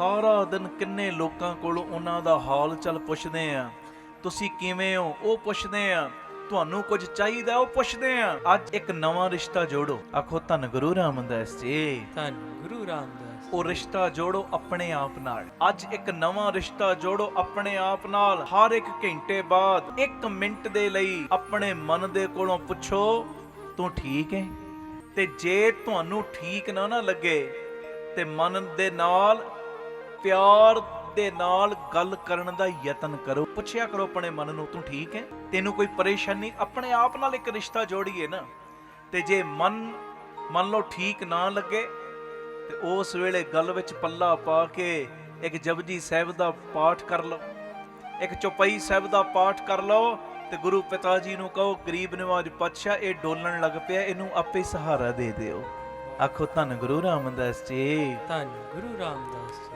ਸਾਰਾ ਦਿਨ ਕਿੰਨੇ ਲੋਕਾਂ ਕੋਲੋਂ ਉਹਨਾਂ ਦਾ ਹਾਲ ਚਾਲ ਪੁੱਛਦੇ ਆ, ਤੁਸੀਂ ਕਿਵੇਂ ਹੋ ਉਹ ਪੁੱਛਦੇ ਆ, ਤੁਹਾਨੂੰ ਕੁਝ ਚਾਹੀਦਾ ਉਹ ਪੁੱਛਦੇ ਆ। ਅੱਜ ਇੱਕ ਨਵਾਂ ਰਿਸ਼ਤਾ ਜੋੜੋ। ਆਖੋ ਧੰਨ ਗੁਰੂ ਰਾਮਦਾਸ ਜੀ, ਧੰਨ ਗੁਰੂ ਰਾਮਦਾਸ। ਉਹ ਰਿਸ਼ਤਾ ਜੋੜੋ ਆਪਣੇ ਆਪ ਨਾਲ। ਅੱਜ ਇੱਕ ਨਵਾਂ ਰਿਸ਼ਤਾ ਜੋੜੋ ਆਪਣੇ ਆਪ ਨਾਲ। ਹਰ ਇੱਕ ਘੰਟੇ ਬਾਅਦ 1 ਮਿੰਟ ਦੇ ਲਈ ਆਪਣੇ ਮਨ ਦੇ ਕੋਲੋਂ ਪੁੱਛੋ, ਤੂੰ ਠੀਕ ਹੈ? ਤੇ ਜੇ ਤੁਹਾਨੂੰ ਠੀਕ ਨਾ ਲੱਗੇ ਤੇ ਮਨ ਦੇ ਨਾਲ ਪਿਆਰ ਦੇ ਨਾਲ ਗੱਲ ਕਰਨ ਦਾ ਯਤਨ ਕਰੋ। ਪੁੱਛਿਆ ਕਰੋ ਆਪਣੇ ਮਨ ਨੂੰ, ਤੂੰ ਠੀਕ ਹੈ? ਤੈਨੂੰ ਕੋਈ ਪਰੇਸ਼ਾਨੀ? ਆਪਣੇ ਆਪ ਨਾਲ ਇੱਕ ਰਿਸ਼ਤਾ ਜੋੜੀਏ ਨਾ। ਤੇ ਜੇ ਮੰਨ ਲਓ ਠੀਕ ਨਾ ਲੱਗੇ ਤੇ ਉਸ ਵੇਲੇ ਗੱਲ ਵਿੱਚ ਪੱਲਾ ਪਾ ਕੇ ਇੱਕ ਜਪਜੀ ਸਾਹਿਬ ਦਾ ਪਾਠ ਕਰ ਲਓ, ਇੱਕ ਚੌਪਈ ਸਾਹਿਬ ਦਾ ਪਾਠ ਕਰ ਲਓ ਤੇ ਗੁਰੂ ਪਿਤਾ ਜੀ ਨੂੰ ਕਹੋ, ਗਰੀਬ ਨਿਵਾਜ ਪਾਤਸ਼ਾਹ ਇਹ ਡੋਲਣ ਲੱਗ ਪਿਆ, ਇਹਨੂੰ ਆਪੇ ਸਹਾਰਾ ਦੇ ਦਿਓ। ਆਖੋ ਧੰਨ ਗੁਰੂ ਰਾਮਦਾਸ ਜੀ, ਧੰਨ ਗੁਰੂ ਰਾਮਦਾਸ ਜੀ।